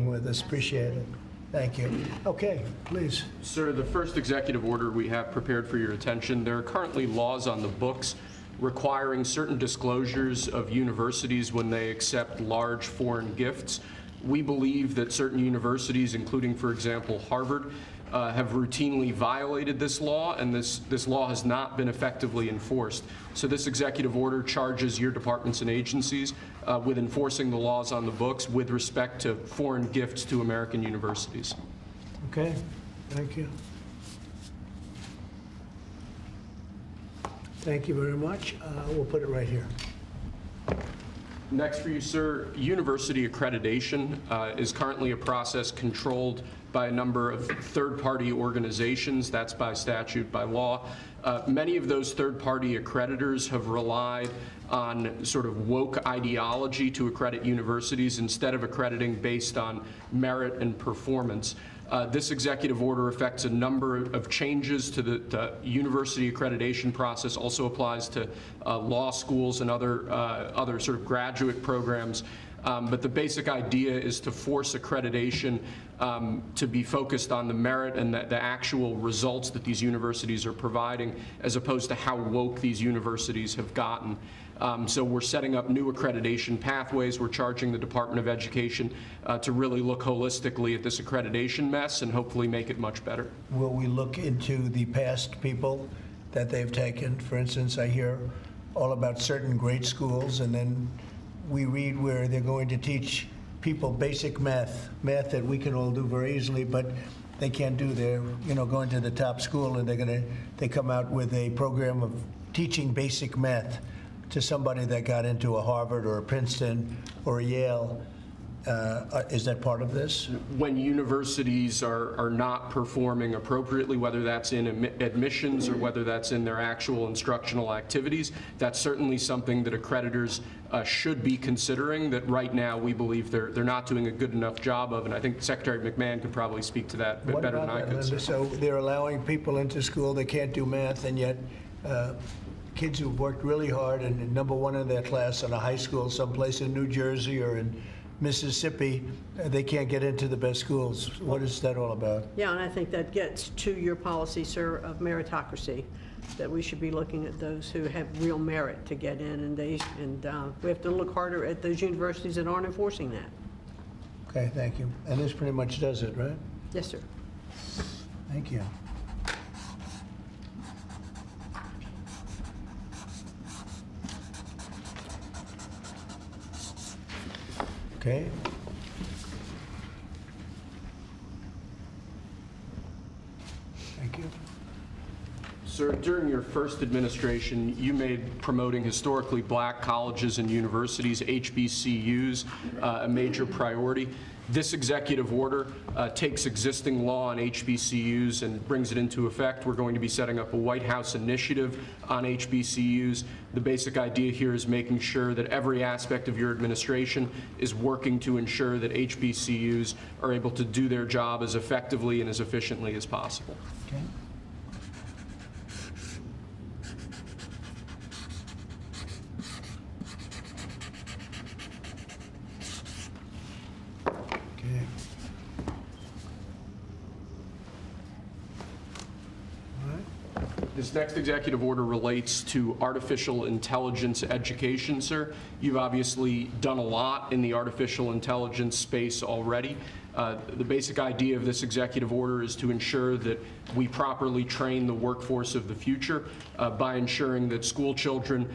with us. Appreciate it. Thank you. Okay, please. Sir, the first executive order we have prepared for your attention, there are currently laws on the books requiring certain disclosures of universities when they accept large foreign gifts. We believe that certain universities, including, for example, Harvard, have routinely violated this law, and this law has not been effectively enforced. So this executive order charges your departments and agencies with enforcing the laws on the books with respect to foreign gifts to American universities. Okay, thank you. Thank you very much. We'll put it right here. Next for you, sir, university accreditation is currently a process controlled by a number of third-party organizations. That's by statute, by law. Many of those third-party accreditors have relied on sort of woke ideology to accredit universities instead of accrediting based on merit and performance. This executive order affects a number of changes to the university accreditation process, also applies to law schools and other sort of graduate programs. But the basic idea is to force accreditation to be focused on the merit and the actual results that these universities are providing, as opposed to how woke these universities have gotten. So we're setting up new accreditation pathways. We're charging the Department of Education to really look holistically at this accreditation mess and hopefully make it much better. Will we look into the past people that they've taken? For instance, I hear all about certain great schools, and then we read where they're going to teach people basic math that we can all do very easily, but they can't do. They're, going to the top school, and they come out with a program of teaching basic math to somebody that got into a Harvard or a Princeton or a Yale. Is that part of this? When universities are not performing appropriately, whether that's in admissions or whether that's in their actual instructional activities, that's certainly something that accreditors should be considering, that right now we believe they're not doing a good enough job of, and I think Secretary McMahon could probably speak to that a bit better than I could. Linda? So they're allowing people into school, they can't do math, and yet kids who've worked really hard and number one in their class in a high school someplace in New Jersey or in Mississippi, they can't get into the best schools. What is that all about? Yeah, and I think that gets to your policy, sir, of meritocracy, that we should be looking at those who have real merit to get in, and we have to look harder at those universities that aren't enforcing that. Okay, thank you. And this pretty much does it, right? Yes, sir. Thank you. Okay. Thank you. Sir, during your first administration, you made promoting historically black colleges and universities, HBCUs, a major priority. This executive order takes existing law on HBCUs and brings it into effect. We're going to be setting up a White House initiative on HBCUs. The basic idea here is making sure that every aspect of your administration is working to ensure that HBCUs are able to do their job as effectively and as efficiently as possible. Okay. This next executive order relates to artificial intelligence education, sir. You've obviously done a lot in the artificial intelligence space already. The basic idea of this executive order is to ensure that we properly train the workforce of the future by ensuring that school children,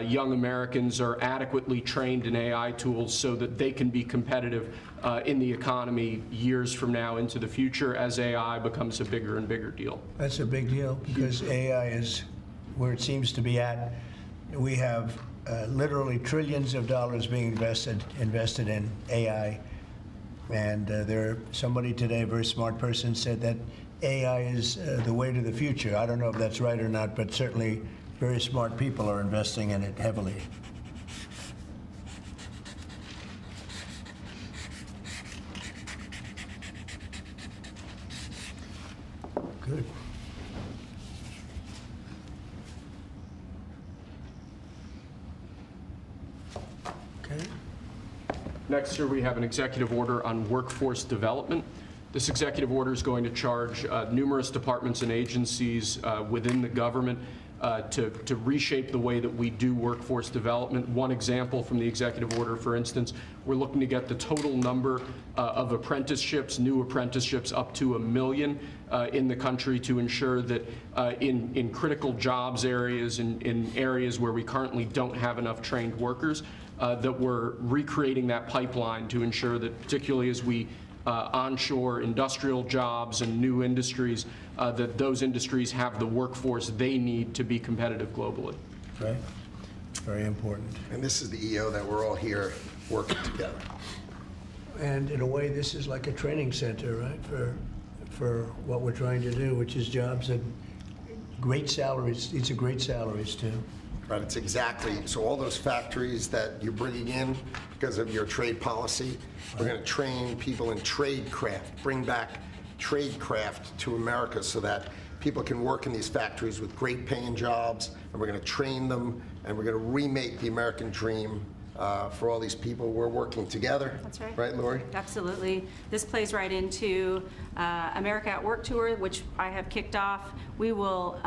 young Americans, are adequately trained in AI tools so that they can be competitive in the economy years from now into the future as AI becomes a bigger and bigger deal. That's a big deal because AI is where it seems to be at. We have literally trillions of dollars being invested in AI. And somebody today, a very smart person, said that AI is the way to the future. I don't know if that's right or not, but certainly very smart people are investing in it heavily. Good. Okay. Next, sir, we have an executive order on workforce development. This executive order is going to charge numerous departments and agencies within the government to reshape the way that we do workforce development. One example from the executive order, for instance, we're looking to get the total number of apprenticeships, new apprenticeships, up to 1 million in the country to ensure that in critical jobs areas, in areas where we currently don't have enough trained workers, that we're recreating that pipeline to ensure that, particularly as we onshore industrial jobs and new industries, that those industries have the workforce they need to be competitive globally. Right? Very important. And this is the EO that we're all here working together. And in a way, this is like a training center, right, for what we're trying to do, which is jobs and great salaries. These are great salaries, too. Right, it's exactly, so all those factories that you're bringing in because of your trade policy, we're going to train people in trade craft, bring back trade craft to America so that people can work in these factories with great paying jobs, and we're going to train them, and we're going to remake the American dream for all these people. We're working together. That's right. Right, Lori? Absolutely. This plays right into America at Work Tour, which I have kicked off. We will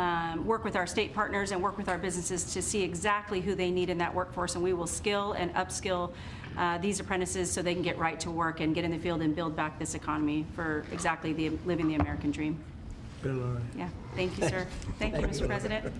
work with our state partners and work with our businesses to see exactly who they need in that workforce, and we will skill and upskill these apprentices so they can get right to work and get in the field and build back this economy for exactly living the American dream. Bill, all right. Yeah. Thank you, sir. Thank you, Mr. President.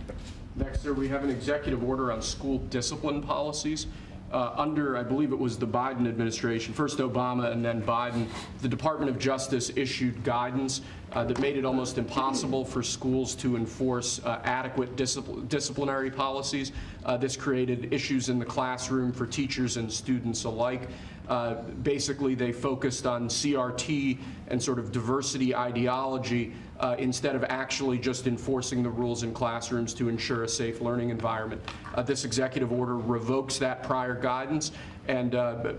Next, sir, we have an executive order on school discipline policies. Under, I believe it was the Biden administration, first Obama and then Biden, the Department of Justice issued guidance that made it almost impossible for schools to enforce adequate disciplinary policies. This created issues in the classroom for teachers and students alike. Basically, they focused on CRT and sort of diversity ideology instead of actually just enforcing the rules in classrooms to ensure a safe learning environment. This executive order revokes that prior guidance and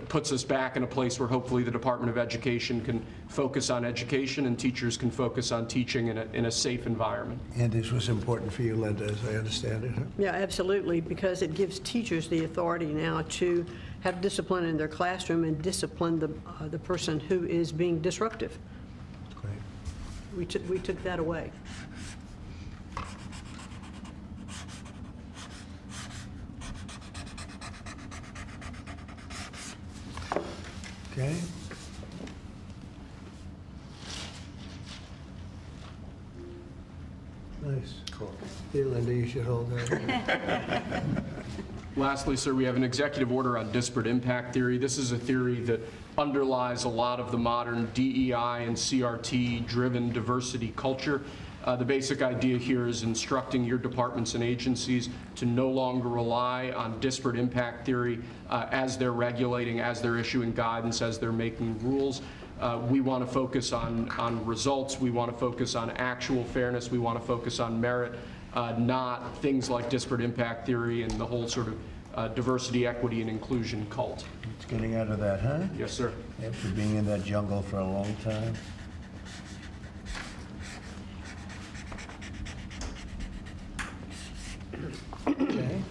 puts us back in a place where hopefully the Department of Education can focus on education and teachers can focus on teaching in a safe environment. And this was important for you, Linda, as I understand it, huh? Yeah, absolutely, because it gives teachers the authority now to have discipline in their classroom and discipline the person who is being disruptive. Great. We took that away. Okay. Nice. Cool. Here, Linda, you should hold that. Lastly, sir, we have an executive order on disparate impact theory. This is a theory that underlies a lot of the modern DEI and CRT-driven diversity culture. The basic idea here is instructing your departments and agencies to no longer rely on disparate impact theory as they're regulating, as they're issuing guidance, as they're making rules. We want to focus on results. We want to focus on actual fairness. We want to focus on merit, not things like disparate impact theory and the whole sort of diversity, equity, and inclusion cult. It's getting out of that, huh? Yes, sir. After being in that jungle for a long time. Okay.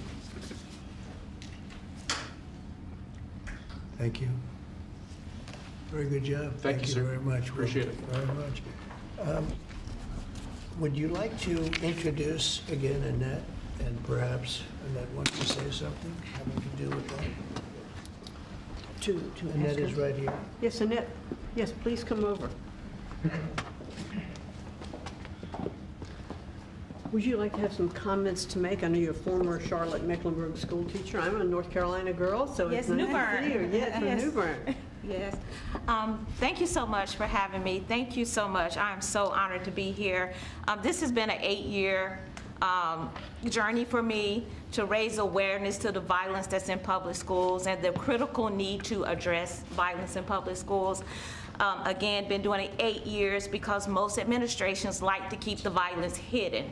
Thank you. Very good job. Thank you, sir. Very much. Appreciate it. Very much. Would you like to introduce again Annette, and perhaps Annette wants to say something having to do with that? To Annette ask is her. right here. Yes, Annette. Yes, please come over. Would you like to have some comments to make? I know you're a former Charlotte Mecklenburg school teacher. I'm a North Carolina girl, so Yes, it's nice New to Bern. see you. Yes, from Yes. New Bern. Yes. Thank you so much for having me. Thank you so much. I'm so honored to be here. This has been an 8-year journey for me to raise awareness to the violence that's in public schools and the critical need to address violence in public schools. Again, been doing it 8 years because most administrations like to keep the violence hidden.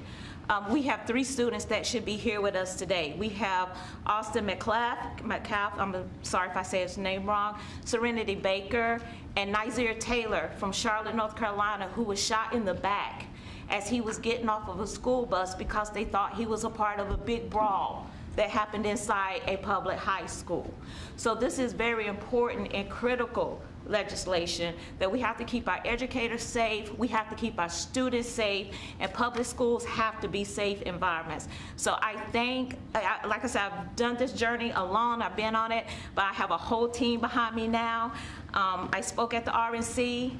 We have 3 students that should be here with us today. We have Austin McCalf, I'm sorry if I say his name wrong, Serenity Baker, and Nazir Taylor from Charlotte, North Carolina, who was shot in the back as he was getting off of a school bus because they thought he was a part of a big brawl that happened inside a public high school. So this is very important and critical legislation that we have to keep our educators safe, we have to keep our students safe, and public schools have to be safe environments. So I think, like I said, I've done this journey alone, I've been on it, but I have a whole team behind me now. I spoke at the RNC,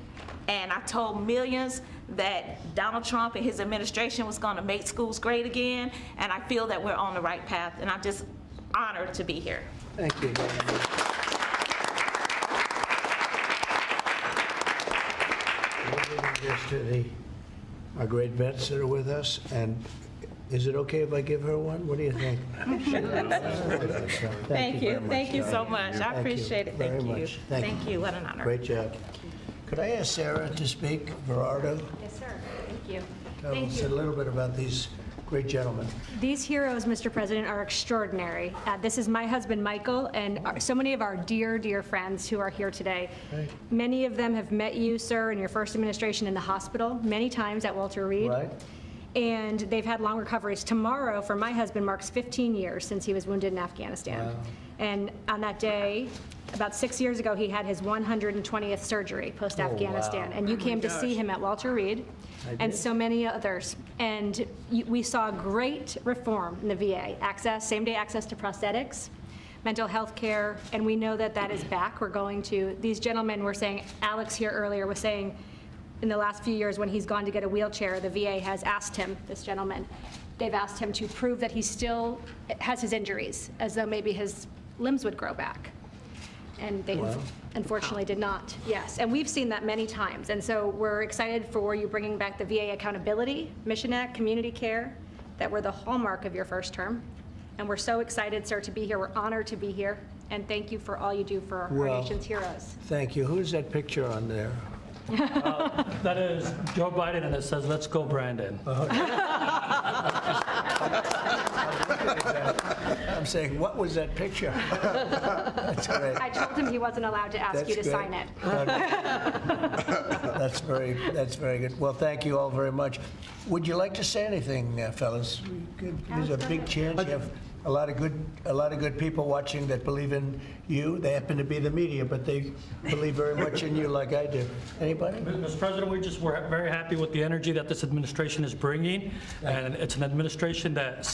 and I told millions that Donald Trump and his administration was going to make schools great again, and I feel that we're on the right path, and I'm just honored to be here. Thank you. We're giving this to our great vets that are with us, and is it okay if I give her one? What do you think? Thank you. Thank you so much. I Thank you appreciate it. very Thank you. much. Thank you. Thank you. What an honor. Great job. Could I ask Sarah to speak, Gerardo? Yes, sir. Thank you. Tell us a little bit about these great gentlemen. These heroes, Mr. President, are extraordinary. This is my husband, Michael, and so many of our dear, dear friends who are here today. Right. Many of them have met you, sir, in your first administration in the hospital, many times at Walter Reed. Right. And they've had long recoveries. Tomorrow, for my husband, marks 15 years since he was wounded in Afghanistan. Wow. And on that day, about 6 years ago, he had his 120th surgery post-Afghanistan. wow. And you came to see him at Walter Reed, and did. so many others. And we saw great reform in the VA, access, same-day access to prosthetics, mental health care, and we know that that is back. We're going to, these gentlemen were saying, Alex here earlier was saying, in the last few years when he's gone to get a wheelchair, the VA has asked him, this gentleman, they've asked him to prove that he still has his injuries, as though maybe his limbs would grow back. And they unfortunately did not. Yes, and we've seen that many times. And so we're excited for you bringing back the VA accountability, Mission Act, community care, that were the hallmark of your first term. And we're so excited, sir, to be here. We're honored to be here. And thank you for all you do for our Well, nation's heroes. Thank you. Who's that picture on there? That is Joe Biden, and it says, "Let's go, Brandon." I'm saying, what was that picture? That's great. I told him he wasn't allowed to ask you to That's sign it. That's very good. Well, thank you all very much. Would you like to say anything, fellas? There's a big chance you have a lot of good people watching that believe in you. They happen to be the media, but they believe very much in you like I do. Anybody? Mr. President, we're very happy with the energy that this administration is bringing, and it's an administration that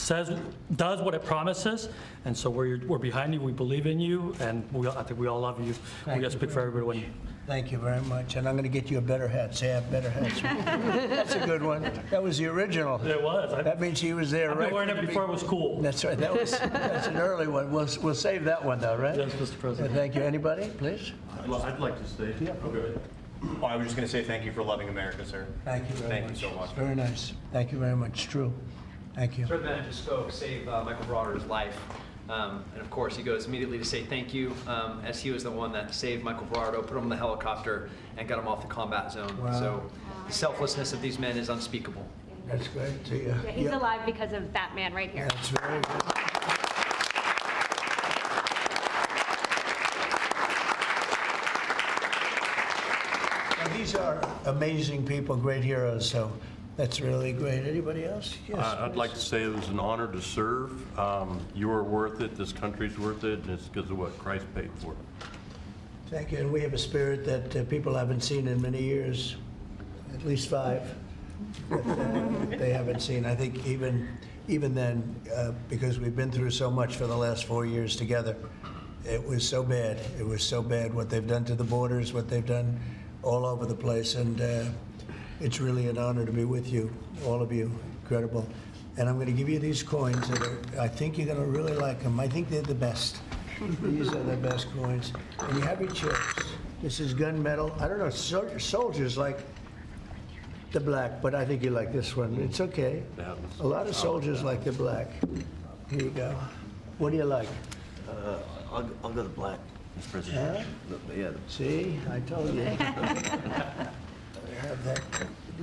does what it promises, and so we're behind you. We believe in you, and I think we all love you. We got to speak for everybody. Thank you very much. And I'm going to get you a better hat. Say I have better hats. That's a good one. That was the original. It was. That means he was there, I've right? been wearing it before it was cool. That's right. That's an early one. We'll save that one, though, right? Yes, Mr. President. Thank you. Anybody, please? I'd like to say. Okay. Oh, I was just going to say thank you for loving America, sir. Thank you very much. Thank you so much. Very nice. Thank you very much. True. Thank you. Sir, the man just spoke, saved Michael Broder's life. And of course, he goes immediately to say thank you, as he was the one that saved Michael Broder, put him in the helicopter, and got him off the combat zone. Wow. So the selflessness of these men is unspeakable. That's great. See, Yeah, he's alive because of that man right here. That's very good. Now, these are amazing people, great heroes, so that's really great. Anybody else? Yes. I'd like to say it was an honor to serve. You are worth it, this country's worth it, and it's because of what Christ paid for. Thank you. And we have a spirit that people haven't seen in many years, at least 5, that they haven't seen. I think even then, because we've been through so much for the last 4 years together, it was so bad. It was so bad what they've done to the borders, what they've done all over the place. And it's really an honor to be with you, all of you. Incredible. And I'm going to give you these coins that I think you're going to really like them. I think they're the best. These are the best coins. And you have your choice. This is gunmetal. I don't know, soldiers like the black, but I think you like this one. It's okay. A lot of soldiers like the black. Here you go. What do you like? I'll go to black, Mr. President. Huh? Yeah. See, I told you. I have that.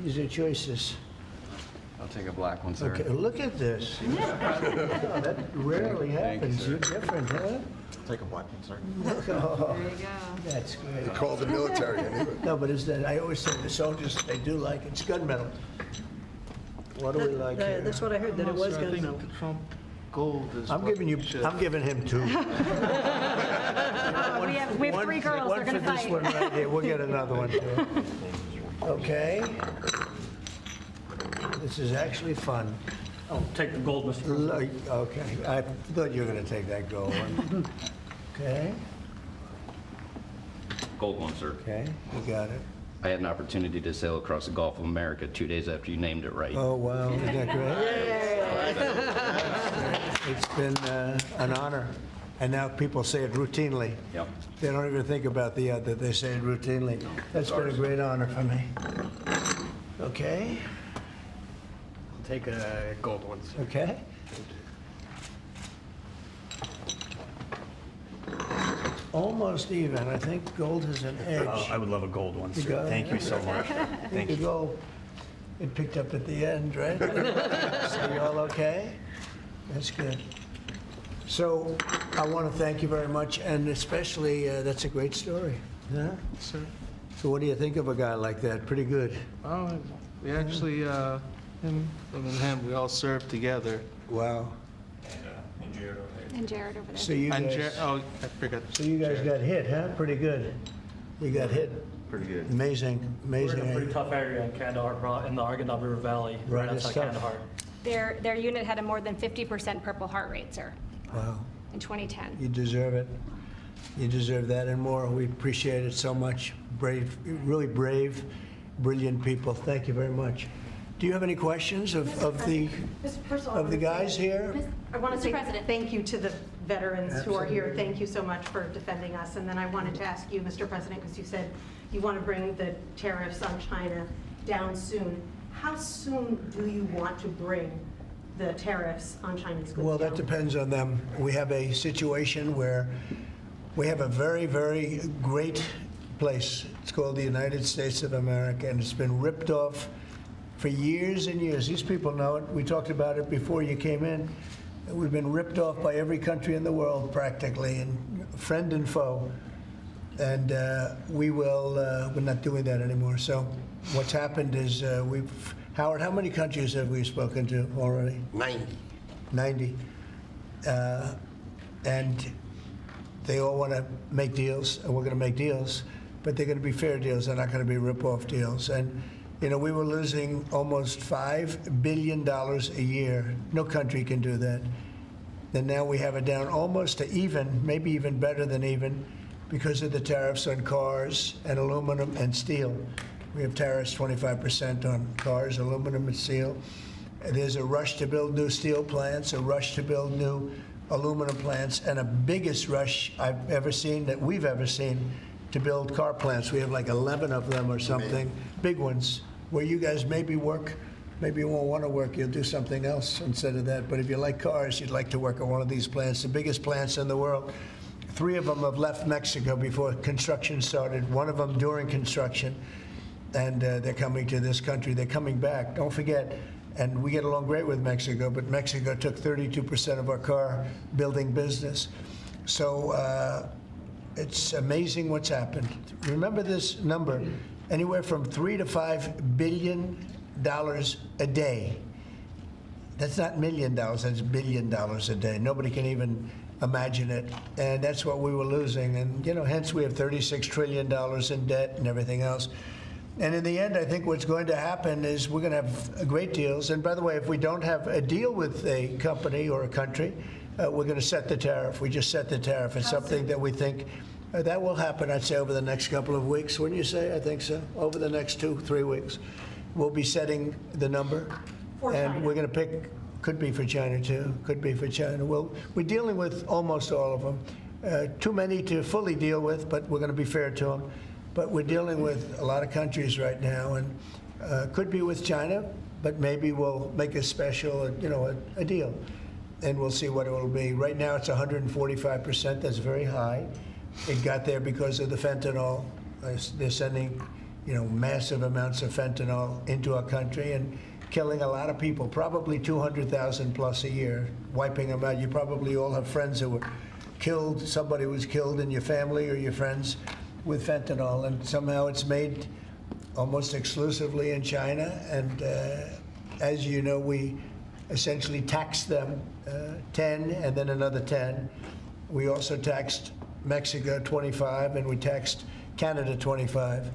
These are choices. I'll take a black one, sir. Okay, look at this. Oh, that rarely happens. You're different, huh? Take a black one, sir. Oh, that's great. They call the military. I knew it. No, but is that, I always say the soldiers, they do like it. It's gunmetal. What do we like here? That's what I heard, that it was I think gunmetal. Trump Gold is I'm what giving you, we should- I'm giving him 2. We have 3 girls, they're going to One for this one fight. right here, we'll get another one too. Okay. This is actually fun. I'll take the gold, Mr. President. Okay, I thought you were going to take that gold one. Okay, Gold one, sir. okay, you got it. I had an opportunity to sail across the Gulf of America 2 days after you named it right. Oh, wow, isn't that great? It's been an honor, and now people say it routinely. Yep. They don't even think about that they say it routinely. That's been a great honor for me. Okay, I'll take a gold one, sir. okay. Almost even. I think gold has an edge. I would love a gold one, You sir. got it? Thank you so much. Thank The you. gold, it picked up at the end, right? So you all okay? That's good. So I want to thank you very much, and especially, that's a great story. Yeah? Sir. So what do you think of a guy like that? Pretty good. Oh, we actually, him and him, we all served together. Wow. And Jared over there. So you And guys, oh, I forgot. so you guys got hit, huh? Pretty good. You got hit. Pretty good. Amazing, We're amazing. in a pretty tough area in Kandahar, in the Arghandab River Valley, Right, right it's outside tough. Kandahar. Their unit had a more than 50% Purple Heart rate, sir, Wow. in 2010. You deserve it. You deserve that and more. We appreciate it so much. Brave, really brave, brilliant people. Thank you very much. Do you have any questions of the guys here? I want to say President. thank you to the veterans who are here. Absolutely. Thank you so much for defending us. And then I wanted to ask you, Mr. President, because you said you want to bring the tariffs on China down soon. How soon do you want to bring the tariffs on Chinese goods Well, that down? depends on them. We have a situation where we have a very, very great place. It's called the United States of America, and it's been ripped off for years and years. These people know it. We talked about it before you came in. We've been ripped off by every country in the world, practically, and friend and foe. And we're not doing that anymore. So what's happened is Howard, how many countries have we spoken to already? 90. 90. And they all want to make deals, and we're going to make deals, but they're going to be fair deals. They're not going to be rip-off deals. And, you know, we were losing almost $5 billion a year. No country can do that. And now we have it down almost to even, maybe even better than even, because of the tariffs on cars and aluminum and steel. We have tariffs 25% on cars, aluminum and steel. There's a rush to build new steel plants, a rush to build new aluminum plants, and a biggest rush I've ever seen, that we've ever seen, to build car plants. We have like 11 of them or something, big ones, where you guys maybe work. Maybe you won't want to work, you'll do something else instead of that. But if you like cars, you'd like to work at one of these plants, the biggest plants in the world. 3 of them have left Mexico before construction started, 1 of them during construction. And they're coming to this country. They're coming back. Don't forget, and we get along great with Mexico, but Mexico took 32% of our car building business. So it's amazing what's happened. Remember this number, anywhere from $3 to $5 billion a day. That's not $1 million, that's $1 billion a day. Nobody can even imagine it. And that's what we were losing. And, you know, hence we have $36 trillion in debt and everything else. And in the end, I think what's going to happen is we're going to have great deals. And by the way, if we don't have a deal with a company or a country, we're going to set the tariff. We just set the tariff. It's something that we think that will happen, I'd say, over the next couple of weeks. Wouldn't you say? I think so. Over the next 2-3 weeks, we'll be setting the number. For and China. we're going to pick, could be for China too, could be for China. Well, we're dealing with almost all of them. Too many to fully deal with, but we're going to be fair to them. But we're dealing with a lot of countries right now, and could be with China, but maybe we'll make a special, you know, a deal, and we'll see what it will be. Right now, it's 145%. That's very high. It got there because of the fentanyl. They're sending, you know, massive amounts of fentanyl into our country and killing a lot of people, probably 200,000 plus a year, wiping them out. You probably all have friends who were killed. Somebody was killed in your family or your friends with fentanyl, and somehow it's made almost exclusively in China. And as you know, we essentially taxed them 10 and then another 10. We also taxed Mexico 25, and we taxed Canada 25.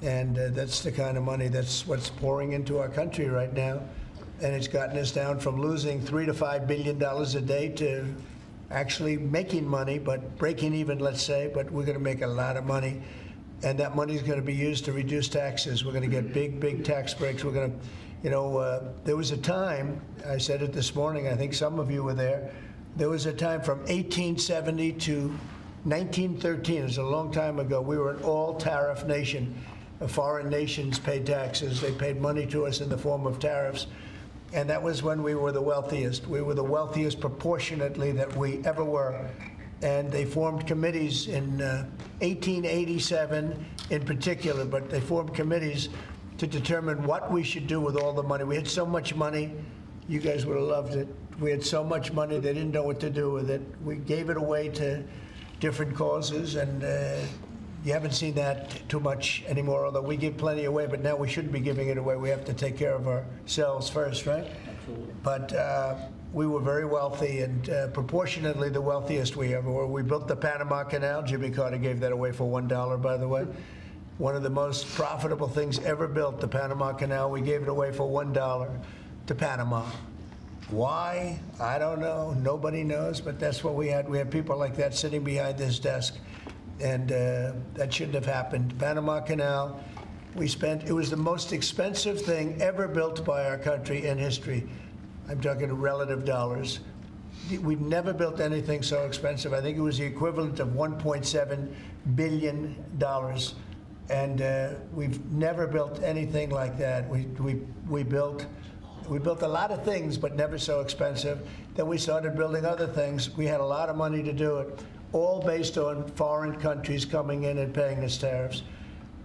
And that's the kind of money that's what's pouring into our country right now. And it's gotten us down from losing $3 to $5 billion a day to actually making money, but breaking even, let's say, but we're going to make a lot of money. And that money is going to be used to reduce taxes. We're going to get big, big tax breaks. We're going to, you know, there was a time, I said it this morning, I think some of you were there, there was a time from 1870 to 1913, it was a long time ago, we were an all-tariff nation. Foreign nations paid taxes. They paid money to us in the form of tariffs. And that was when we were the wealthiest. We were the wealthiest proportionately that we ever were. And they formed committees in 1887 in particular, but they formed committees to determine what we should do with all the money. We had so much money, you guys would have loved it. We had so much money, they didn't know what to do with it. We gave it away to different causes, and you haven't seen that too much anymore, although we give plenty away, but now we shouldn't be giving it away. We have to take care of ourselves first, right? Absolutely. But we were very wealthy, and proportionately the wealthiest we ever were. We built the Panama Canal. Jimmy Carter gave that away for $1, by the way. One of the most profitable things ever built, the Panama Canal. We gave it away for $1 to Panama. Why? I don't know. Nobody knows, but that's what we had. We had people like that sitting behind this desk. And that shouldn't have happened. Panama Canal, it was the most expensive thing ever built by our country in history. I'm talking relative dollars. We've never built anything so expensive. I think it was the equivalent of $1.7 billion. And we've never built anything like that. We built a lot of things, but never so expensive. Then we started building other things. We had a lot of money to do it, all based on foreign countries coming in and paying us tariffs.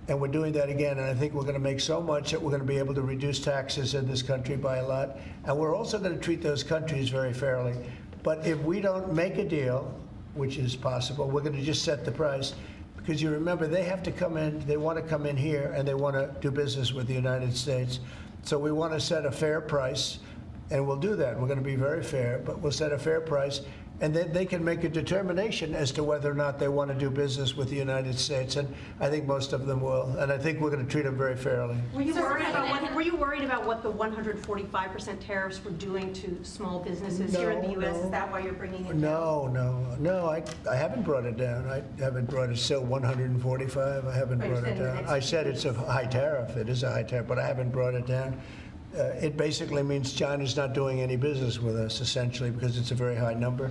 And we're doing that again, and I think we're going to make so much that we're going to be able to reduce taxes in this country by a lot. And we're also going to treat those countries very fairly. But if we don't make a deal, which is possible, we're going to just set the price. Because you remember, they have to come in, they want to come in here, and they want to do business with the United States. So we want to set a fair price, and we'll do that. We're going to be very fair, but we'll set a fair price, and then they can make a determination as to whether or not they want to do business with the United States, and I think most of them will, and I think we're going to treat them very fairly. Were you worried about what the 145% tariffs were doing to small businesses here in the U.S.? Is that why you're bringing it down? No, I haven't brought it down. I haven't brought it still 145. I haven't brought it down. I said it's a high tariff. It is a high tariff, but I haven't brought it down. It basically means China's not doing any business with us, essentially, because it's a very high number.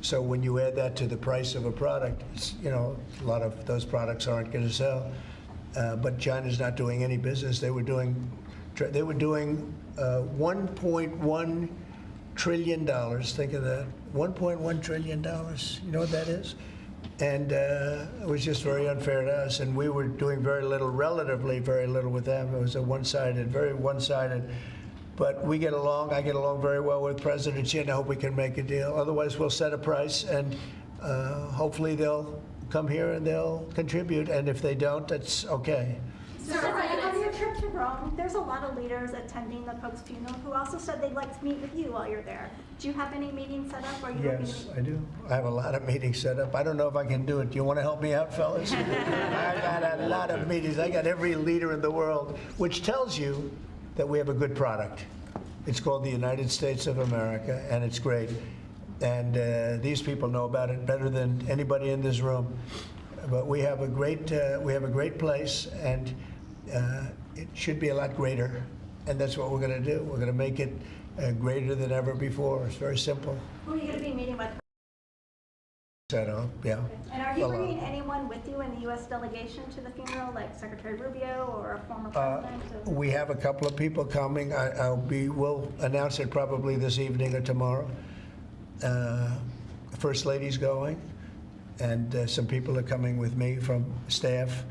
So when you add that to the price of a product, a lot of those products aren't going to sell. But China's not doing any business. They were doing $1.1 trillion. Think of that, $1.1 trillion. You know what that is? And it was just very unfair to us, and we were doing very little, relatively very little with them. It was a very one-sided. But we get along. I get along very well with President Xi, and I hope we can make a deal. Otherwise, we'll set a price, and hopefully they'll come here and they'll contribute. And if they don't, that's okay. So on your trip to Rome, there's a lot of leaders attending the Pope's funeral who also said they'd like to meet with you while you're there. Do you have any meetings set up? Or are you Yes, I do. I have a lot of meetings set up. I don't know if I can do it. Do you want to help me out, fellas? I got a lot of meetings. I got every leader in the world, which tells you that we have a good product. It's called the United States of America, and it's great. And these people know about it better than anybody in this room. But we have a great place, and it should be a lot greater. And that's what we're going to do. We're going to make it greater than ever before. It's very simple. Who are you going to be meeting with? Set up, yeah. And are you bringing anyone with you in the U.S. delegation to the funeral, like Secretary Rubio or a former president? We have a couple of people coming. We'll announce it probably this evening or tomorrow. First Lady's going, and some people are coming with me from staff.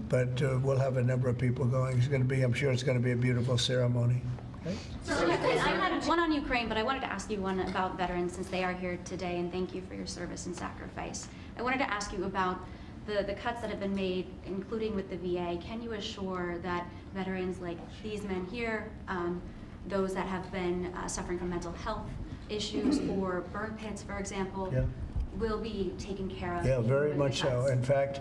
But we'll have a number of people going. I'm sure it's going to be a beautiful ceremony. Okay? I had one on Ukraine, but I wanted to ask you one about veterans since they are here today, and thank you for your service and sacrifice. I wanted to ask you about the cuts that have been made, including with the VA. Can you assure that veterans like these men here those that have been suffering from mental health issues or burn pits, for example, Yeah. will be taken care of. Yeah, even very with much the so. cuts. In fact,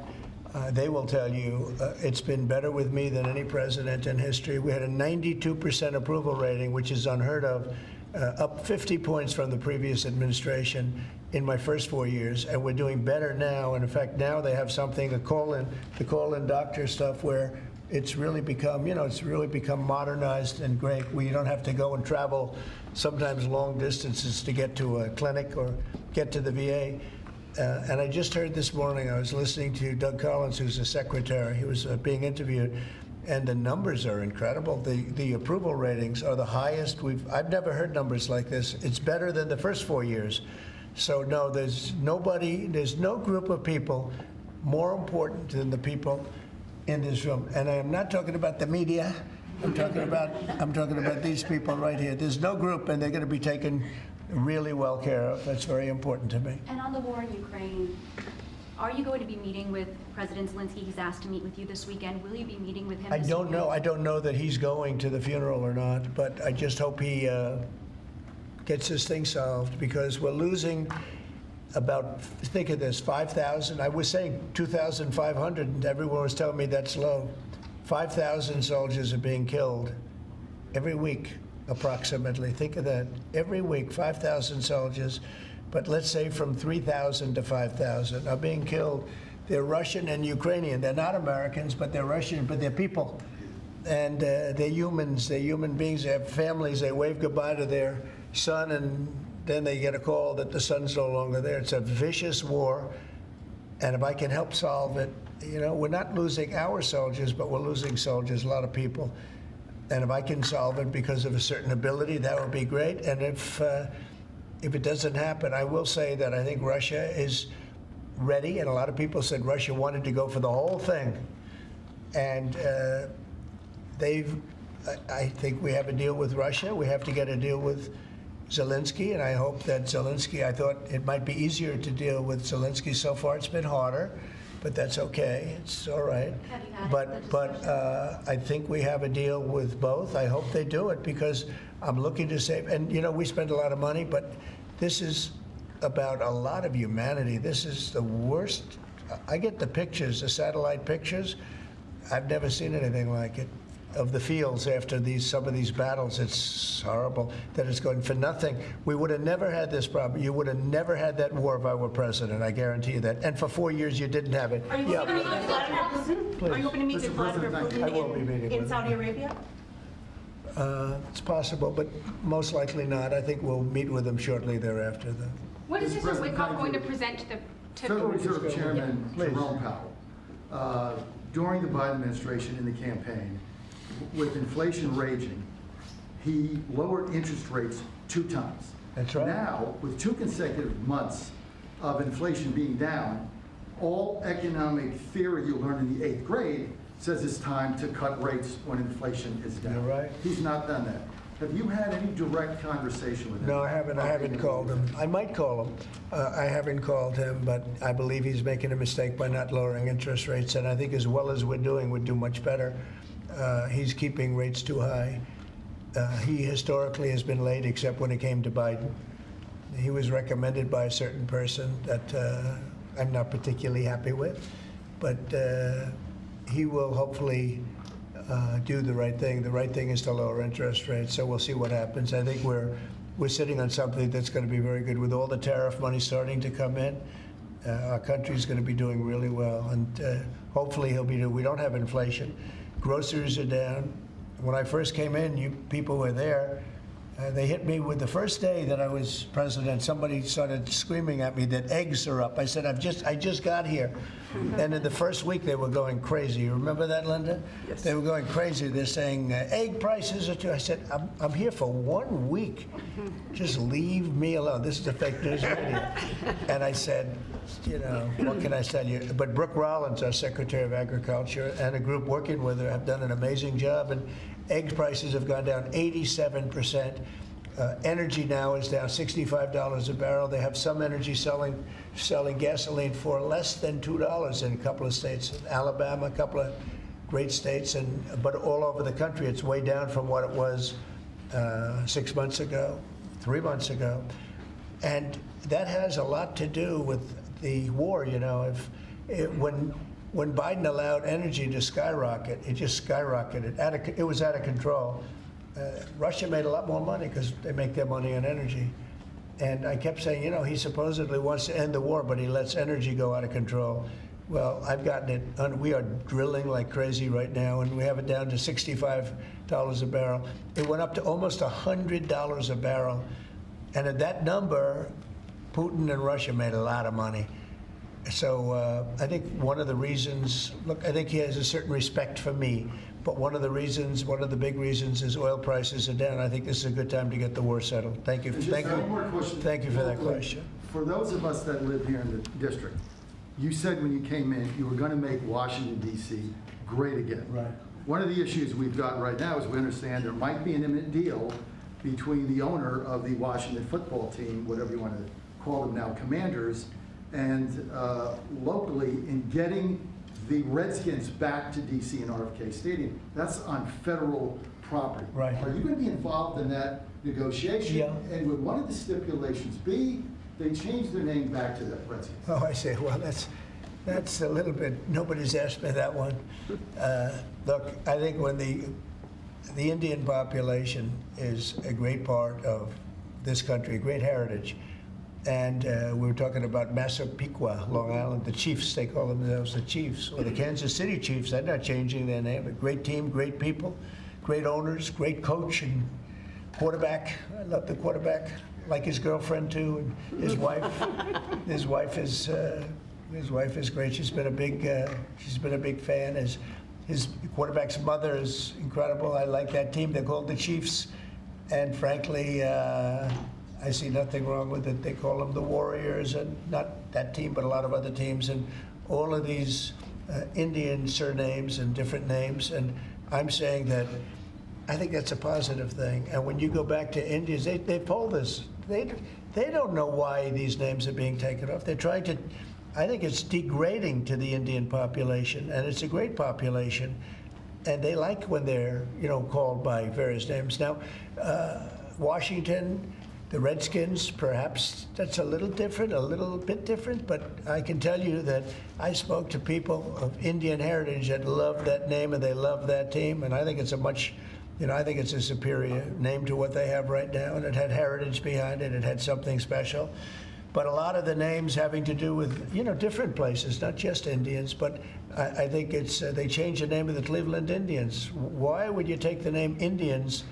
they will tell you it's been better with me than any president in history. We had a 92% approval rating, which is unheard of, up 50 points from the previous administration in my first 4 years, and we're doing better now. And in fact, now they have something, the call-in doctor stuff, where it's really become, it's really become modernized and great. We don't have to go and travel sometimes long distances to get to a clinic or get to the VA. And I just heard this morning, I was listening to Doug Collins, who's the secretary. He was being interviewed, and the numbers are incredible. The approval ratings are the highest I've never heard numbers like this. It's better than the first 4 years. So no, there's no group of people more important than the people in this room. And I am not talking about the media. I'm talking about these people right here. There's no group, and they're going to be taken really well care of. That's very important to me. And on the war in Ukraine, are you going to be meeting with President Zelensky? He's asked to meet with you this weekend. Will you be meeting with him? I don't know. I don't know that he's going to the funeral or not, but I just hope he gets this thing solved, because we're losing about, think of this, 5,000. I was saying 2,500, and everyone was telling me that's low. 5,000 soldiers are being killed every week, approximately. Think of that. Every week, 5,000 soldiers, but let's say from 3,000 to 5,000 are being killed. They're Russian and Ukrainian. They're not Americans, but they're Russian, but they're people. And they're humans. They're human beings. They have families. They wave goodbye to their son, and then they get a call that the son's no longer there. It's a vicious war, and if I can help solve it, we're not losing our soldiers, but we're losing soldiers, a lot of people. And if I can solve it because of a certain ability, that would be great. And if it doesn't happen, I will say that I think Russia is ready, and a lot of people said Russia wanted to go for the whole thing. And I think we have a deal with Russia. We have to get a deal with Zelensky, and I hope that Zelensky, I thought it might be easier to deal with Zelensky. So far it's been harder, but that's okay. It's all right. But I think we have a deal with both. I hope they do it, because I'm looking to save. And, we spend a lot of money, but this is about a lot of humanity. This is the worst. I get the pictures, the satellite pictures. I've never seen anything like it, of the fields after some of these battles. It's horrible that it's going for nothing. We would have never had this problem. You would have never had that war if I were president. I guarantee you that. And for 4 years, you didn't have it. Are you hoping to meet with Vladimir Putin? Are you hoping to meet with Vladimir Putin I will be meeting in with Saudi Arabia? It's possible, but most likely not. I think we'll meet with him shortly thereafter, though. What is Mr. Wickoff going to present to the Federal Reserve Chairman Jerome Powell, during the Biden administration in the campaign, with inflation raging, he lowered interest rates 2 times. That's right. Now, with 2 consecutive months of inflation being down, all economic theory you learned in the 8th grade says it's time to cut rates when inflation is down. You're right. He's not done that. Have you had any direct conversation with him? No, I haven't. I haven't called him. I might call him. I haven't called him, but I believe he's making a mistake by not lowering interest rates. And I think as well as we're doing, we'd do much better. He's keeping rates too high. He historically has been late, except when it came to Biden. He was recommended by a certain person that I'm not particularly happy with, but he will hopefully do the right thing. The right thing is to lower interest rates, so we'll see what happens. I think we're sitting on something that's going to be very good. With all the tariff money starting to come in, our country's going to be doing really well, and hopefully we don't have inflation. Groceries are down. When I first came in, you people were there. They hit me with the first day that I was president. Somebody started screaming at me that eggs are up. I said, I just got here. And in the first week, they were going crazy. You remember that, Linda? Yes. They were going crazy. They're saying, egg prices are too. I said, I'm here for 1 week. Just leave me alone. This is a fake news media. And I said, what can I tell you? But Brooke Rollins, our Secretary of Agriculture, and a group working with her have done an amazing job. And egg prices have gone down 87%. Energy now is down $65 a barrel. They have some energy selling gasoline for less than $2 in a couple of states. Alabama, a couple of great states, but all over the country, it's way down from what it was 6 months ago, 3 months ago. And that has a lot to do with the war. When Biden allowed energy to skyrocket, it just skyrocketed. It was out of control. Russia made a lot more money because they make their money on energy. And I kept saying, he supposedly wants to end the war, but he lets energy go out of control. Well, I've gotten it. We are drilling like crazy right now, and we have it down to $65 a barrel. It went up to almost $100 a barrel. And at that number, Putin and Russia made a lot of money. So I think one of the reasons, look, I think he has a certain respect for me, but one of the big reasons is oil prices are down. I think this is a good time to get the war settled. Thank you. Thank you. One more question. Thank you for that question. For those of us that live here in the district, you said when you came in, you were going to make Washington, D.C. great again. Right. One of the issues we've got right now is we understand there might be an imminent deal between the owner of the Washington football team, whatever you want to call them now, Commanders, and locally in getting the Redskins back to D.C. and RFK Stadium. That's on federal property. Right. Are you going to be involved in that negotiation? Yeah. And would one of the stipulations be they change their name back to the Redskins? Oh, I see. Well, that's a little bit, nobody's asked me that one. Look, I think when the Indian population is a great part of this country, a great heritage. And we were talking about Massapequa, Long Island, the Chiefs, they call themselves the Chiefs, or the Kansas City Chiefs. They're not changing their name. A great team, great people, great owners, great coach and quarterback. I love the quarterback, like his girlfriend too, and his wife. His wife is great. She's been a big fan. His quarterback's mother is incredible. I like that team. They're called the Chiefs, and frankly, I see nothing wrong with it. They call them the Warriors, and not that team, but a lot of other teams, and all of these Indian surnames and different names. And I'm saying that I think that's a positive thing. And when you go back to Indians, they polled this. They don't know why these names are being taken off. They're trying to. I think it's degrading to the Indian population, and it's a great population, and they like when they're called by various names. Now, Washington. The Redskins, perhaps that's a little bit different, but I can tell you that I spoke to people of Indian heritage that love that name and they love that team, and I think it's I think it's a superior name to what they have right now, and it had heritage behind it. It had something special. But a lot of the names having to do with, different places, not just Indians, but I think they changed the name of the Cleveland Indians. Why would you take the name Indians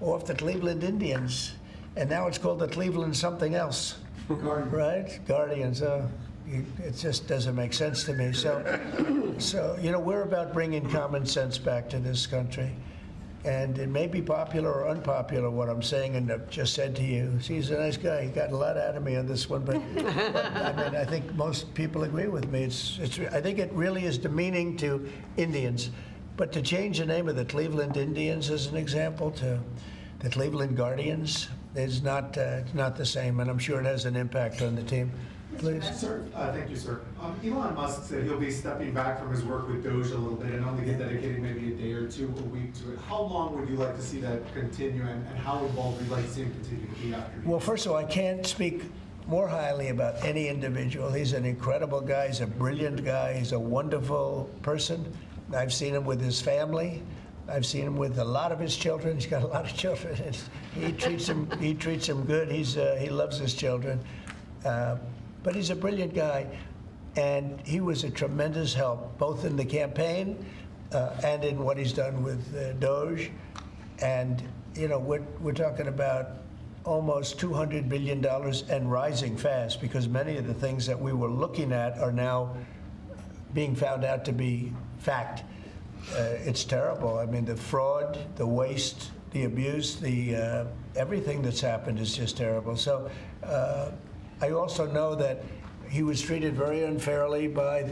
off the Cleveland Indians? And now it's called the Cleveland something else, right? Guardians. It just doesn't make sense to me. So we're about bringing common sense back to this country. And it may be popular or unpopular what I'm saying and I've just said to you. See, he's a nice guy. He got a lot out of me on this one, but I think most people agree with me. I think it really is demeaning to Indians. But to change the name of the Cleveland Indians, as an example, to the Cleveland Guardians, is not the same, and I'm sure it has an impact on the team. Please. Sir, thank you, sir. Elon Musk said he'll be stepping back from his work with Doge a little bit and only dedicating maybe a day or two a week to it. How long would you like to see that continue, and how involved would you like to see him continue to be after? Well, first of all, I can't speak more highly about any individual. He's an incredible guy. He's a brilliant guy. He's a wonderful person. I've seen him with his family. I've seen him with a lot of his children. He's got a lot of children. He treats them good. He loves his children. But he's a brilliant guy, and he was a tremendous help, both in the campaign and in what he's done with Doge. And we're talking about almost $200 billion and rising fast, because many of the things that we were looking at are now being found out to be fact. It's terrible. I mean, the fraud, the waste, the abuse, the everything that's happened is just terrible. So I also know that he was treated very unfairly by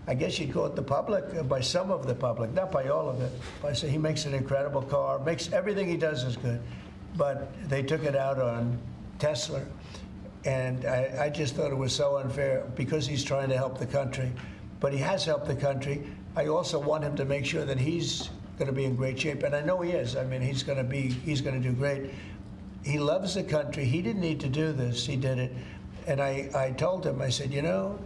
I guess you'd call it the public, by some of the public, not by all of it. He makes an incredible car, everything he does is good, but they took it out on Tesla. And I just thought it was so unfair because he's trying to help the country. But he has helped the country. I also want him to make sure that he's going to be in great shape, and I know he is. I mean, he's going to do great. He loves the country. He didn't need to do this. He did it. And I told him, I said, you know,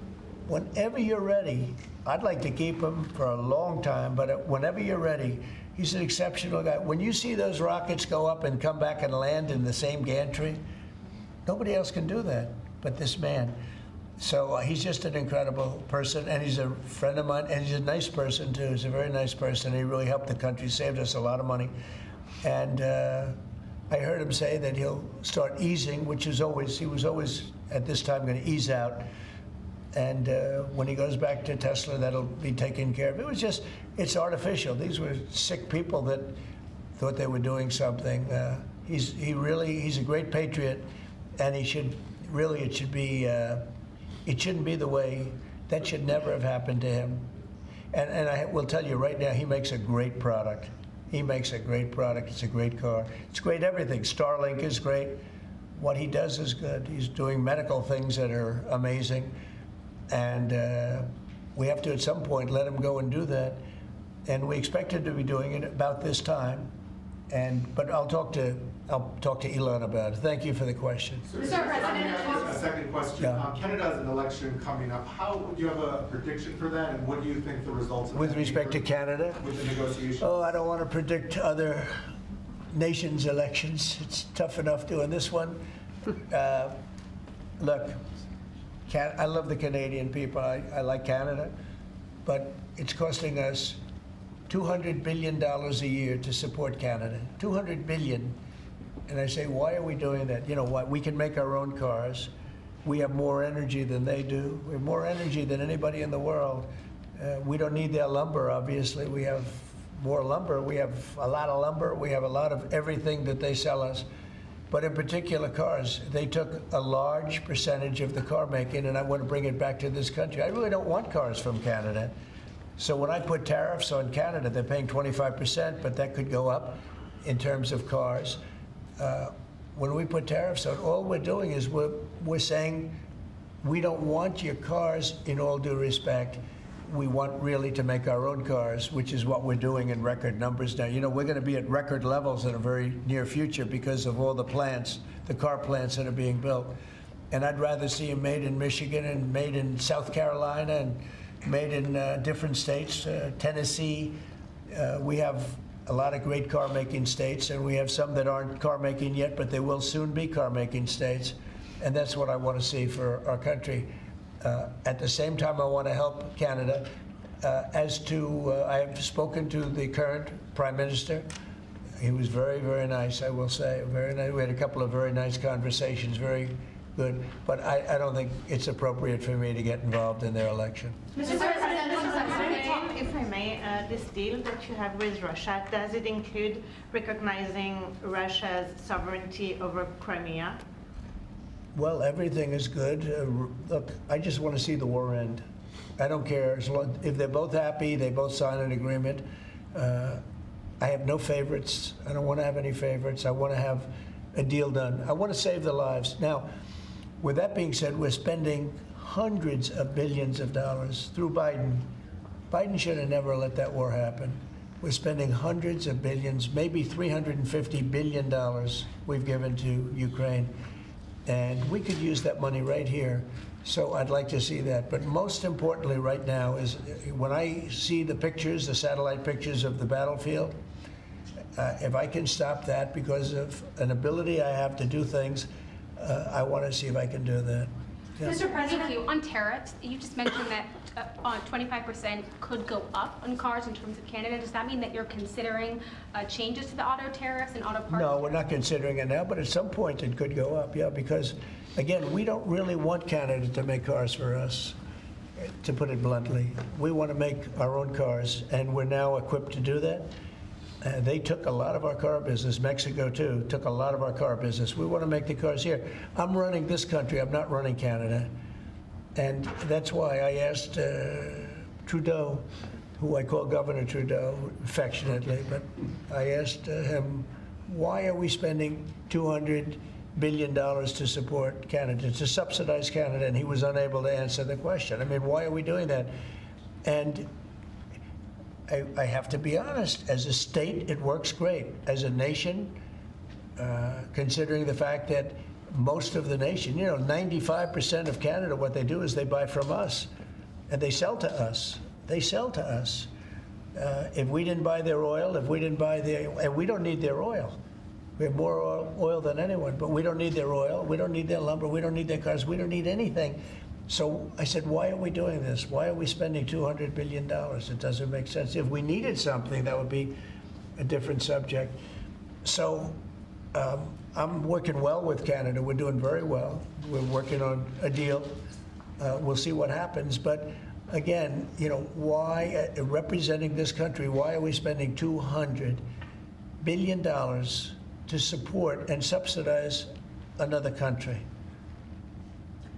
whenever you're ready, I'd like to keep him for a long time, but whenever you're ready, he's an exceptional guy. When you see those rockets go up and come back and land in the same gantry, nobody else can do that but this man. So he's just an incredible person, and he's a friend of mine, and he's a nice person, too. He's a very nice person. He really helped the country, saved us a lot of money. And I heard him say that he'll start easing, he was always at this time going to ease out. And when he goes back to Tesla, that'll be taken care of. It was just, it's artificial. These were sick people that thought they were doing something. He's a great patriot, and it shouldn't be the way, that should never have happened to him. And I will tell you right now, he makes a great product. He makes a great product. It's a great car. It's great everything. Starlink is great. What he does is good. He's doing medical things that are amazing. And we have to, at some point, let him go and do that. And we expect him to be doing it about this time. But I'll talk to Elon about it. Thank you for the question. Mr. President, a second question. Yeah. Canada has an election coming up. Do you have a prediction for that, and what do you think the results of With that respect to be Canada? with the negotiations? Oh, I don't want to predict other nations' elections. It's tough enough doing this one. Look, I love the Canadian people. I like Canada, but it's costing us $200 billion a year to support Canada. $200 billion. And I say, why are we doing that? You know what? We can make our own cars. We have more energy than they do. We have more energy than anybody in the world. We don't need their lumber, obviously. We have more lumber. We have a lot of lumber. We have a lot of everything that they sell us. But in particular cars, they took a large percentage of the car making, and I want to bring it back to this country. I really don't want cars from Canada. So when I put tariffs on Canada, they're paying 25%, but that could go up in terms of cars. When we put tariffs on, all we're doing is we're saying we don't want your cars in all due respect. We want really to make our own cars, which is what we're doing in record numbers now. You know, we're going to be at record levels in a very near future because of all the plants, the car plants that are being built. And I'd rather see them made in Michigan and made in South Carolina and made in different states, Tennessee. We have a lot of great car-making states, and we have some that aren't car-making yet, but they will soon be car-making states. And that's what I want to see for our country. At the same time, I want to help Canada. I have spoken to the current Prime Minister. He was very, very nice, I will say. Very nice. We had a couple of very nice conversations, very good. But I don't think it's appropriate for me to get involved in their election. Mr. President, if I may, this deal that you have with Russia, does it include recognizing Russia's sovereignty over Crimea? Well, everything is good. Look, I just want to see the war end. I don't care. If they're both happy, they both sign an agreement. I have no favorites. I don't want to have any favorites. I want to have a deal done. I want to save the lives. Now, with that being said, we're spending hundreds of billions of dollars through Biden. Biden should have never let that war happen. We're spending hundreds of billions, maybe $350 billion we've given to Ukraine. And we could use that money right here. So I'd like to see that. But most importantly right now is when I see the pictures, the satellite pictures of the battlefield, if I can stop that because of an ability I have to do things, I want to see if I can do that. Yeah. Mr. President, thank you. On tariffs, you just mentioned that 25% could go up on cars in terms of Canada. Does that mean that you're considering changes to the auto tariffs and auto parts? No, we're not considering it now, but at some point it could go up, yeah, because, again, we don't really want Canada to make cars for us, to put it bluntly. We want to make our own cars, and we're now equipped to do that. They took a lot of our car business. Mexico, too, took a lot of our car business. We want to make the cars here. I'm running this country. I'm not running Canada. And that's why I asked Trudeau, who I call Governor Trudeau affectionately, but I asked him, why are we spending $200 billion to support Canada, to subsidize Canada? And he was unable to answer the question. I mean, why are we doing that? And I have to be honest, as a state, it works great. As a nation, considering the fact that most of the nation, 95% of Canada, what they do is they buy from us, and they sell to us. They sell to us. If we didn't buy their oil, and we don't need their oil. We have more oil than anyone, but we don't need their oil. We don't need their lumber. We don't need their cars. We don't need anything. So I said, why are we doing this? Why are we spending $200 billion? It doesn't make sense. If we needed something, that would be a different subject. So I'm working well with Canada. We're doing very well. We're working on a deal. We'll see what happens. But again, why, representing this country, why are we spending $200 billion to support and subsidize another country?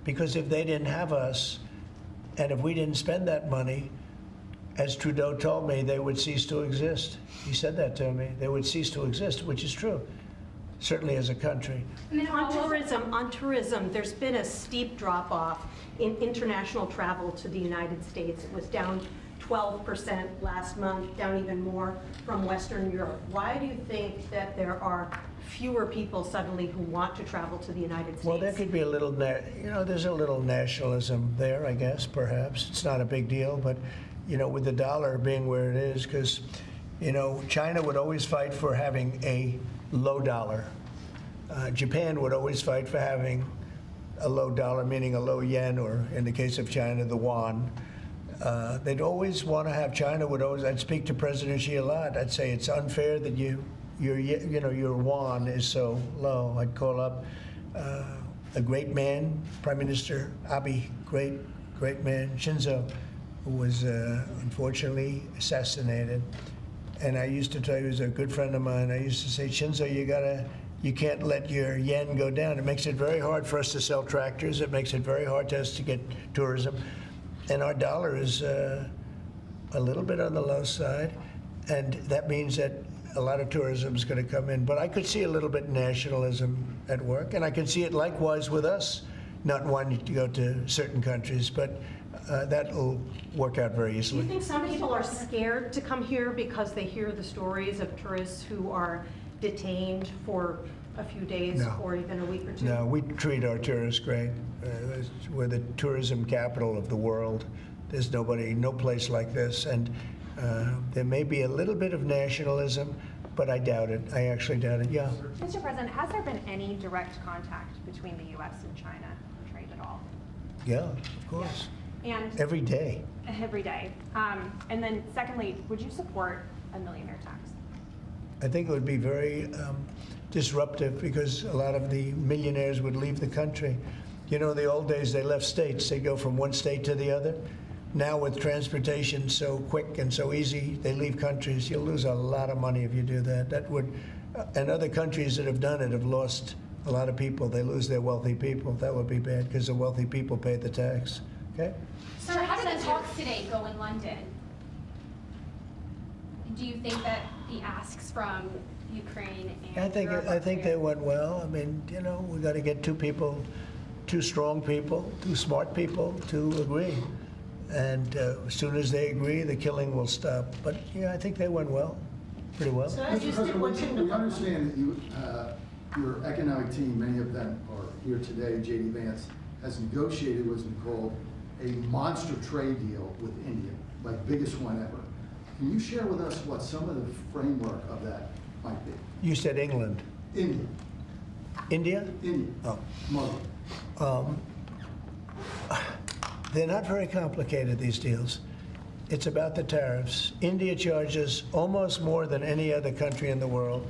Because if they didn't have us, and if we didn't spend that money, as Trudeau told me, they would cease to exist. He said that to me. They would cease to exist, which is true, certainly as a country. And then on tourism, there's been a steep drop-off in international travel to the United States. It was down 12% last month, down even more from Western Europe. Why do you think that there are fewer people suddenly who want to travel to the United States? Well, there could be a little, there's a little nationalism there, I guess, perhaps. It's not a big deal, but, with the dollar being where it is, because, China would always fight for having a low dollar. Japan would always fight for having a low dollar, meaning a low yen, or in the case of China, the yuan. They'd always want to have, I'd speak to President Xi a lot. I'd say it's unfair that your yuan is so low. I'd call up a great man, Prime Minister Abe, great man, Shinzo, who was unfortunately assassinated. And I used to tell you, he was a good friend of mine. I used to say, Shinzo, you can't let your yen go down. It makes it very hard for us to sell tractors. It makes it very hard to us to get tourism. And our dollar is a little bit on the low side. And that means that a lot of tourism is going to come in. But I could see a little bit of nationalism at work. And I can see it likewise with us not wanting to go to certain countries. But that will work out very Do easily. you think some people are scared to come here because they hear the stories of tourists who are detained for a few days No. or even a week or two? No, we treat our tourists great. We're the tourism capital of the world. There's no place like this. And there may be a little bit of nationalism, but I doubt it. I actually doubt it, yeah. Mr. President, has there been any direct contact between the U.S. and China on trade at all? Yeah, of course. And Every day. every day. And then secondly, would you support a millionaire tax? I think it would be very disruptive because a lot of the millionaires would leave the country. In the old days, they left states. They'd go from one state to the other. Now with transportation so quick and so easy, they leave countries. You'll lose a lot of money if you do that. That would, and other countries that have done it have lost a lot of people. They lose their wealthy people. That would be bad because the wealthy people pay the tax. Okay? Sir, how did the talks today go in London? Do you think that the asks from Ukraine and I think they went well. I mean, we got to get two strong people, two smart people to agree. And as soon as they agree, the killing will stop. But I think they went well, pretty well. So Mr. President, we understand that your economic team, many of them are here today, J.D. Vance, has negotiated what's been called a monster trade deal with India, like biggest one ever. Can you share with us what some of the framework of that might be? You said England. India. India? India. Oh. Muslim. They're not very complicated, these deals. It's about the tariffs. India charges almost more than any other country in the world.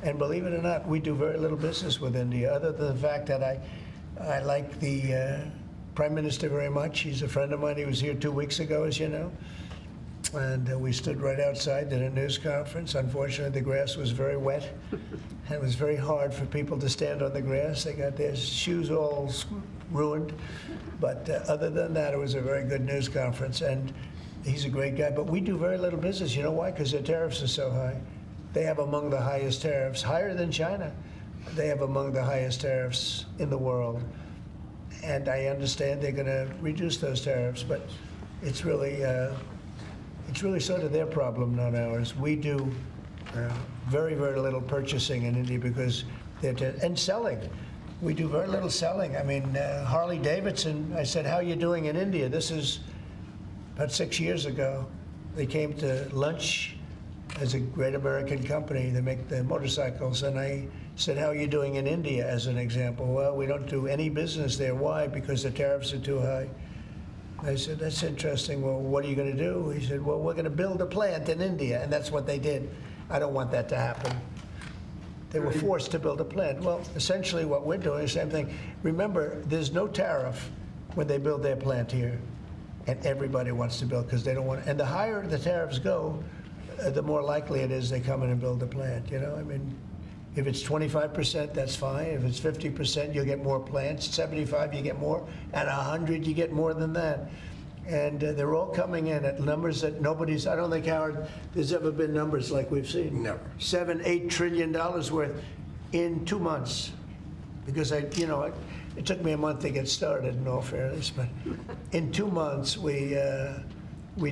And believe it or not, we do very little business with India, other than the fact that I like the Prime Minister very much. He's a friend of mine. He was here 2 weeks ago, as you know. And we stood right outside at a news conference. Unfortunately, the grass was very wet. And it was very hard for people to stand on the grass. They got their shoes all ruined. But other than that, it was a very good news conference. And he's a great guy. But we do very little business. You know why? Because their tariffs are so high. They have among the highest tariffs, higher than China. They have among the highest tariffs in the world. And I understand they're going to reduce those tariffs. But it's really... it's really sort of their problem, not ours. We do very, very little purchasing in India because and selling. We do very little selling. I mean, Harley Davidson, I said, how are you doing in India? This is about 6 years ago. They came to lunch as a great American company. They make the motorcycles. And I said, how are you doing in India, as an example? Well, we don't do any business there. Why? Because the tariffs are too high. I said, that's interesting. Well, what are you going to do? He said, well, we're going to build a plant in India. And that's what they did. I don't want that to happen. They were forced to build a plant. Well, essentially what we're doing is the same thing. Remember, there's no tariff when they build their plant here. And everybody wants to build because they don't want to. And the higher the tariffs go, the more likely it is they come in and build a plant. You know, I mean, if it's 25%, that's fine. If it's 50%, you'll get more plants. 75, you get more. At 100, you get more than that. And they're all coming in at numbers that nobody's, I don't think, Howard, there's ever been numbers like we've seen. Never. $7-8 trillion worth in 2 months. Because it took me a month to get started, in all fairness, but in 2 months we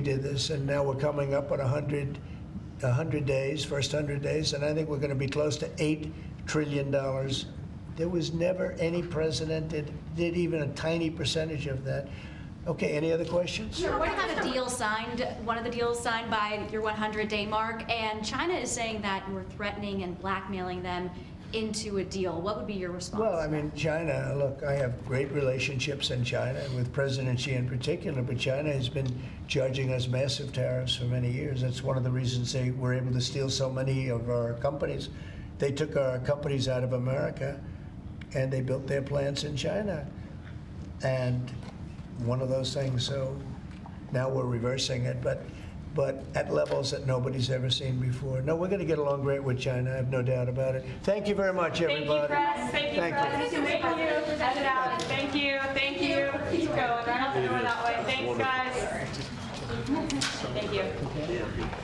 did this, and now we're coming up on 100 days, first 100 days, and I think we're going to be close to $8 trillion. There was never any president that did even a tiny percentage of that. Okay, any other questions? Sure. What about a deal signed, one of the deals signed by your 100-day mark, and China is saying that you were threatening and blackmailing them into a deal? What would be your response? Well, I mean, China, look, I have great relationships in China, and with President Xi in particular, but China has been charging us massive tariffs for many years. That's one of the reasons they were able to steal so many of our companies. They took our companies out of America, and they built their plants in China. And one of those things, so now we're reversing it, but at levels that nobody's ever seen before. No, we're going to get along great with China, I have no doubt about it. Thank you very much, everybody. Thank you, Press. Thank you. That's Alex. Thank you. Thank you. Keep going right out the door that way. Thanks, guys. Thank you.